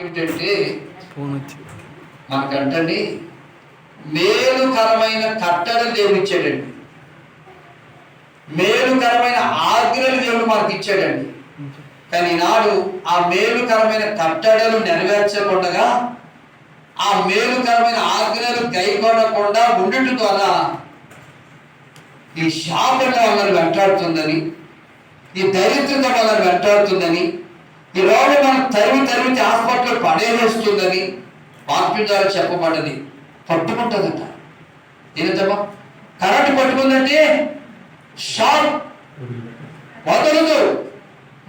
ఏమిటంటే మనకంటండి మేలుకరమైన కట్టడలు దేవుడు ఇచ్చాడండి. మేలుకరమైన ఆజ్ఞలు దేవుడు మనకి ఇచ్చాడండి. కానీ ఈనాడు ఆ మేలుకరమైన కట్టడలు నెరవేర్చకుండా, ఆ మేలుకరమైన ఆజ్ఞలు గైకొనకుండా ఉండటం ద్వారా ఈ శాపం వాళ్ళని వెంటాడుతుందని, ఈ దరిద్రత వాళ్ళని వెంటాడుతుందని, ఈ రోగం మనం తరిమి హాస్పిటల్ పడేస్తుందని వాక్యం ద్వారా చెప్పబడ్డది. పట్టుకుంటుందట. ఏంటమ్మా? కరెంట్ పట్టుకుందంటే షాక్ వదలదు,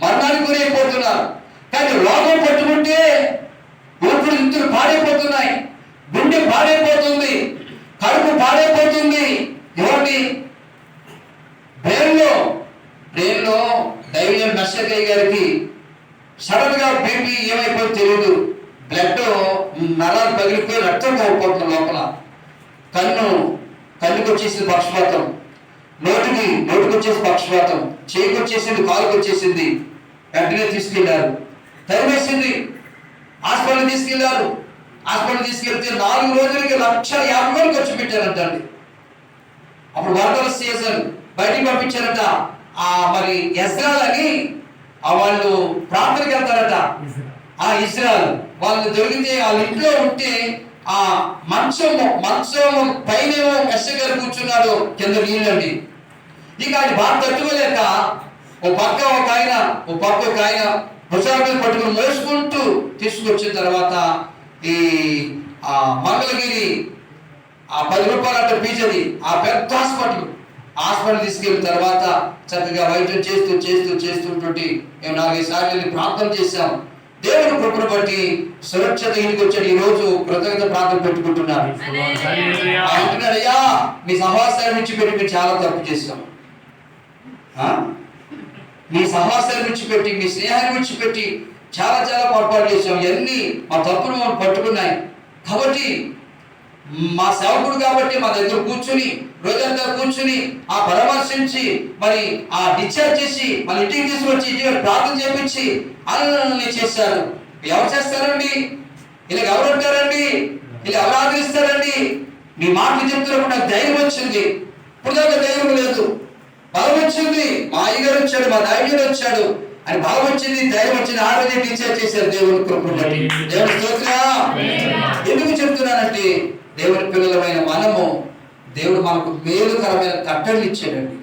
మరణానికి గురైపోతున్నారు. కానీ రోగం పట్టుకుంటే ఊపిరితిత్తులు పాడైపోతున్నాయి, గుండె పాడైపోతుంది, కడుపు పాడైపోతుంది. ఏమండి? బ్రెయిన్లో దైవజన్ నర్సయ్య గారికి సడన్ గా బీపీ ఏమైపోయిందో తెలియదు. బ్లడ్ నరాలు పగిలిపోయి రక్తం పోతుంది లోపల. కన్నుకు వచ్చేసింది పక్షపాతం, నోటికి వచ్చేసి పక్షపాతం, చేయికి వచ్చేసింది, కాలుకి వచ్చేసింది. వెంటనే తీసుకెళ్లారు, తరిమేసింది. హాస్పిటల్ తీసుకెళ్లారు. హాస్పిటల్ తీసుకెళ్తే 4 రోజులకి 1,50,000 ఖర్చు పెట్టారంటండి. అప్పుడు వరదల సీజన్, బయటికి పంపించారట. మరి ఇజ్రాయెల్ అని వాళ్ళు ప్రార్థనకి వెళ్తారట. ఆ ఇజ్రాయెల్ వాళ్ళు దొరికితే వాళ్ళ ఇంట్లో ఉంటే ఆ మంచం పైన కష్టగారు కూర్చున్నాడు, కింద నీళ్ళండి. ఇక ఆయన బాగా తట్టుకోలేక ఒక పక్క ఒక ఆయన భుజాల మీద పట్టుకుని మోసుకుంటూ తీసుకొచ్చిన తర్వాత ఈ మంగళగిరి 10 రూపాయలంటే ఫీజది ఆ పెద్ద హాస్పిటల్ తీసుకెళ్ళిన తర్వాత చక్కగా వైద్యం చేస్తుంటే మేము 4-5 సార్లు ప్రార్థన చేశాం. దేవుడు కృపను బట్టి సురక్షిత ఇంటికి వచ్చాడు. ఈ రోజు కృతజ్ఞత ప్రార్థన పెట్టుకుంటున్నారు. అంటున్నాడయ్యా, మీ సహవాసాన్ని విడిచిపెట్టి మీరు చాలా తప్పు చేశాం. మీ సహవాసాన్ని విడిచిపెట్టి, మీ స్నేహాన్ని విడిచిపెట్టి చాలా పొరపాటు చేశాం. ఇవన్నీ మా తప్పును పట్టుకున్నాయి. కాబట్టి మా సేవకుడు కాబట్టి మా దగ్గర కూర్చుని రోజంతా కూర్చుని ఆ పరామర్శించి మరి ఆ డిశ్చార్జ్ చేసి మన ఇంటికి తీసుకొచ్చి ప్రార్థన చేపించి అన్నీ చేశారు. ఎవరు చేస్తారండి? ఇలా ఎవరు ఉంటారండి? ఇలా ఎవరు ఆదరిస్తారండి? మీ మాటలు చెప్తున్నప్పుడు నాకు ధైర్యం వచ్చింది. ఇప్పుడు దాకా ధైర్యం లేదు, బలం వచ్చింది. మా అయ్యగారు వచ్చాడు, మా నాయకుడు వచ్చాడు అని బలం వచ్చింది, ధైర్యం వచ్చింది. ఆ రోజే డిశ్చార్జ్ చేశారు దేవుని కృపను బట్టి. దేవుని స్తోత్రం. ఎందుకు చెప్తున్నానంటే దేవుని పిల్లలమైన మనము దేవుడు మనకు మేలుకరమైన కట్టడలు ఇచ్చాడండి.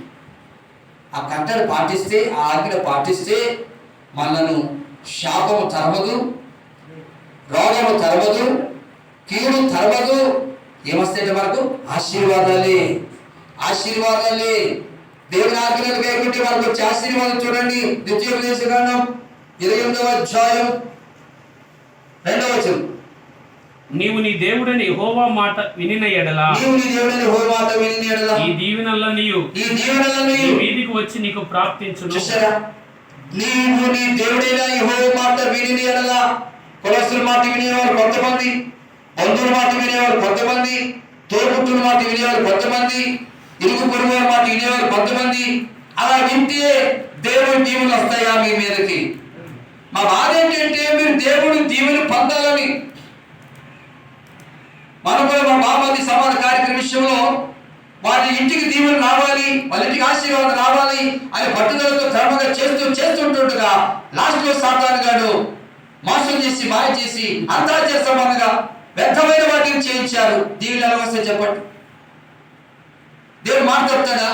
ఆ కట్టడి పాటిస్తే, ఆ ఆజ్ఞ పాటిస్తే మనను శాపము తరమదు, రోగము తరమదు, కీడు తరమదు. ఏమొస్తాయంటే మనకు ఆశీర్వాదాలే. దేవుని ఆజ్ఞలు కైకుంటే మనకు వచ్చే ఆశీర్వాదం చూడండి. ద్వితీయోపదేశకాండం 28వ అధ్యాయం 2వ వచనం. నీవు నీ దేవుడని యెహోవా మాట వినిన ఎడల ఈ దీవెనలన్నీయు నీ వీధికి వచ్చి నీకు ప్రాప్తించును. నీవు నీ దేవుడైన యెహోవా మాట వినిన ఎడల, కులస్తుల మాట వినేవారు కొంతమంది, బంధువుల మాట వినేవారు కొంతమంది, తోబుట్టుల మాట వినేవారు కొంతమంది, ఇరుగు పొరుగు వారి మాట వినేవారు కొంతమంది. అలా వింటే దేవుడి దీవెనలు వస్తాయా మీ మీదకి? మా బాధ ఏంటంటే మీరు దేవుడి దీవెన పొందాలని మనం కూడా మా బాబాది సమాన కార్యక్రమ విషయంలో వాళ్ళ ఇంటికి దీవెన రావాలి, వాళ్ళ ఇంటికి ఆశీర్వాదం రావాలి అని పట్టుదలతో క్రమంగా చేస్తుంటుండగా లాస్ట్ లో సాతాను గాడు మోసం చేసి మాయ చేసి అంతరాజ్య సమానంగా వ్యర్థమైన వాటిని చేయించారు. దీవెన ఎలా వస్తే చెప్పండి? దేవుడు మాట చెప్తాడా?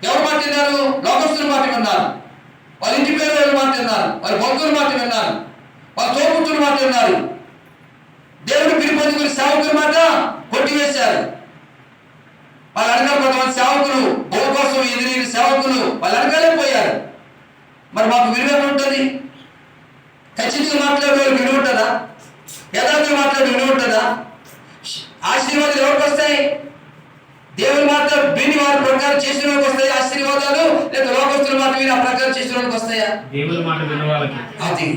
ఎవరు మాట విన్నారు? లోకస్తుల మాట విన్నారు, వాళ్ళ ఇంటి పేరు మాట విన్నారు, వాళ్ళ బంధువుల మాట విన్నారు, వాళ్ళ తోబుట్టుల మాట విన్నారు. దేవుడు పిలుపొందుకుని సేవకుల మాట కొట్టివేశారు. వాళ్ళు అనగా కొంతమంది సేవకులు భూమి కోసం ఎదిరిన సేవకులు వాళ్ళు అనగానే పోయారు. మరి మాకు విలువ ఉంటుంది? ఖచ్చితంగా మాట్లాడే విలువ ఉంటుందా? యథార్థంగా మాట్లాడే విలువ ఉంటుందా? ఆశీర్వాదాలు ఎవరికి వస్తాయి? దేవుని మాట విని వారి ప్రకారం చేసిన వాళ్ళకి వస్తాయి ఆశీర్వాదాలు, లేదా లోకస్తుల మాట విని ఆ ప్రకారం చేసిన వాళ్ళకి వస్తాయా? దేవుని మాట వినవాలని, అది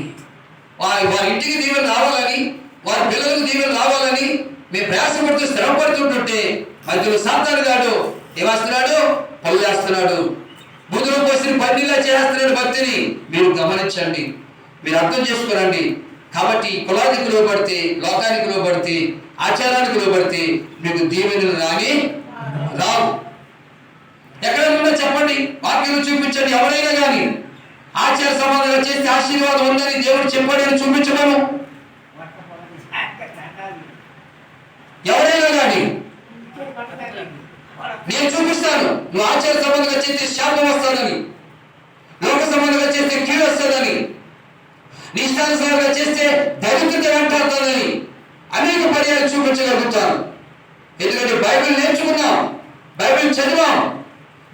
వారి ఇంటికి దీవెన రావాలని, వారి పిల్లలకు దీవెన రావాలని మేము ప్రయాసపడుతూ శ్రమపడుతుంటుంటే మధ్యలో సాతాను గాడు ఏమేస్తున్నాడు? పళ్ళు చేస్తున్నాడు. బుధులు పోసిన పన్నీలా చేస్తున్నాడు భక్తిని. మీరు గమనించండి. మీరు అర్థం చేసుకోరండి. కాబట్టి కులానికి లోబడితే, లోకానికి లోబడితే, ఆచారానికి లోబడితే మీకు దీవెనలు రావు. ఎక్కడైనా చెప్పండి, వాక్యం చూపించండి. ఎవరైనా కానీ ఆచార సంబంధంగా చేస్తే ఆశీర్వాదం ఉందని దేవుడు చెప్పాడని చూపించమను. ఎవరైనా కానీ నేను చూపిస్తాను. నువ్వు ఆచార సంబంధంగా చేస్తే శాపం వస్తుందని, లోక సంబంధంగా చేస్తే కీడు వస్తుందని, నిష్ఠానుసారంగా చేస్తే దరిద్రత వెంటాడుతుందని అనేక పర్యాలు చూపించగలుగుతాను. ఎందుకంటే బైబిల్ నేర్చుకున్నాం, బైబిల్ చదివాం,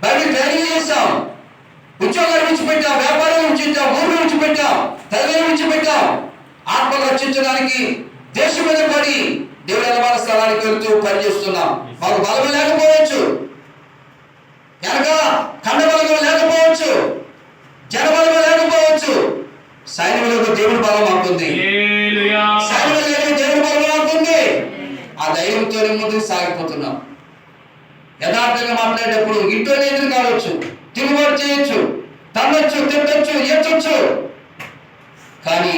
బైబిల్ ట్రైనింగ్ చేస్తాం, ఉద్యోగాలు విడిచిపెట్టాం, వ్యాపారం విడిచిపెట్టాం, ఊరు విడిచిపెట్టాం, తల్లిదండ్రులు విడిచిపెట్టాం. ఆత్మలు రక్షించడానికి దేశం మీద పడి దేవుడి అలవాల స్థలానికి వెళ్తూ పనిచేస్తున్నాం. మాకు బలం లేకపోవచ్చు, కనుక కండబలం లేకపోవచ్చు, జనబలం లేకపోవచ్చు, సైన్యంలో దేవుడి బలం మాకుంది. సైన్యంలో దేవుడి బలం మాకుంది. ఆ ధైర్యంతో ముందుకు సాగిపోతున్నాం. యథార్థంగా మాట్లాడేటప్పుడు ఇంట్లో ఎదురు కావచ్చు, తిరుగుబాటు చేయొచ్చు, తన్నొచ్చు, తిట్టొచ్చు, ఎచ్చొచ్చు, కానీ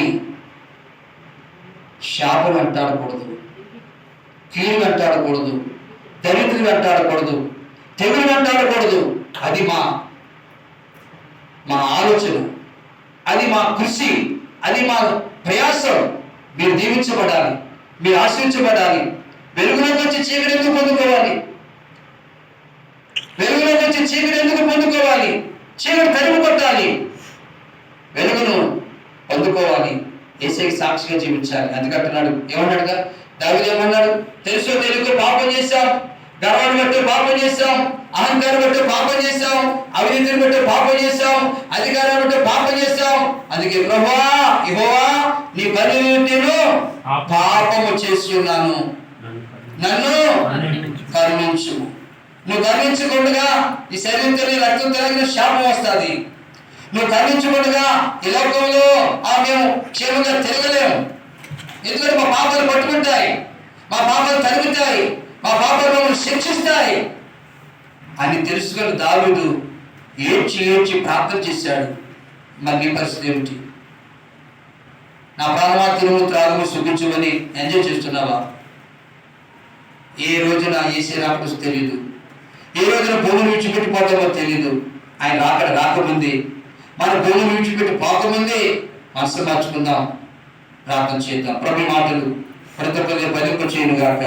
శాపం వెంటాడకూడదు, కీడు వెంటాడకూడదు, దరిద్రులు వెంటాడకూడదు, తెగులు వెంటాడకూడదు. అది మా ఆలోచన, అది మా కృషి, అది మా ప్రయాసం. మీరు దీవించబడాలి, మీరు ఆశ్రయించబడాలి. వెలుగులోకి వచ్చి చీకటి ఎందుకు పొందుకోవాలి? వెలుగులోకి వచ్చి చీకటి ఎందుకు పొందుకోవాలి? చీకటి తరిమి కొట్టాలి, వెలుగును పొందుకోవాలి. యేసయ్యకి సాక్షిగా జీవించాలి. అందుకంటున్నాడు, ఏమన్నాడుగా దావీదు ఏమన్నాడు? తెలుసో తెలియకో పాపం చేశాం, గర్వాన్ని బట్టి పాపం చేశాం, అహంకారం బట్టి పాపం చేశాం, అవినీతిని బట్టి పాపం చేశాం, అధికారాన్ని బట్టి పాపం చేశాం. అందుకే ప్రభువా, యెహోవా, నీ పనిని పాపము చేసి ఉన్నాను, నన్ను కరుణించు. నువ్వు కరుణించకుండా ఈ శరీరంతో రక్తం కలిగిన శాపం వస్తుంది. నువ్వు కరుణించకుండా ఈ లోకంలో మేము క్షేమంగా తిరగలేము. ఎందుకంటే మా పాపాలు పట్టుకుంటాయి, మా పాపాలు తరుగుతాయి, మా పాపాలు మమ్మల్ని శిక్షిస్తాయి అని తెలుసుకుని దావీదు ఏడ్చి ప్రార్థన చేశాడు. మరి నీ పరిస్థితి ఏమిటి? నా ప్రాణమా తిరుగు త్రాగము సుఖించమని ఎంజాయ్ చేస్తున్నావా? ఏ రోజున యేసయ్య రాకడో తెలియదు, ఏ రోజున భూమిని విడిచిపెట్టిపోతామో తెలియదు. ఆయన రాకముందే, మన భూమిని విడిచిపెట్టి పోకముందే మనసు మార్చుకుందాం, ప్రార్థన చేద్దాం. ప్రభు మాటలు ప్రతి ఒక్కరి ఫలింప చేయను గాక.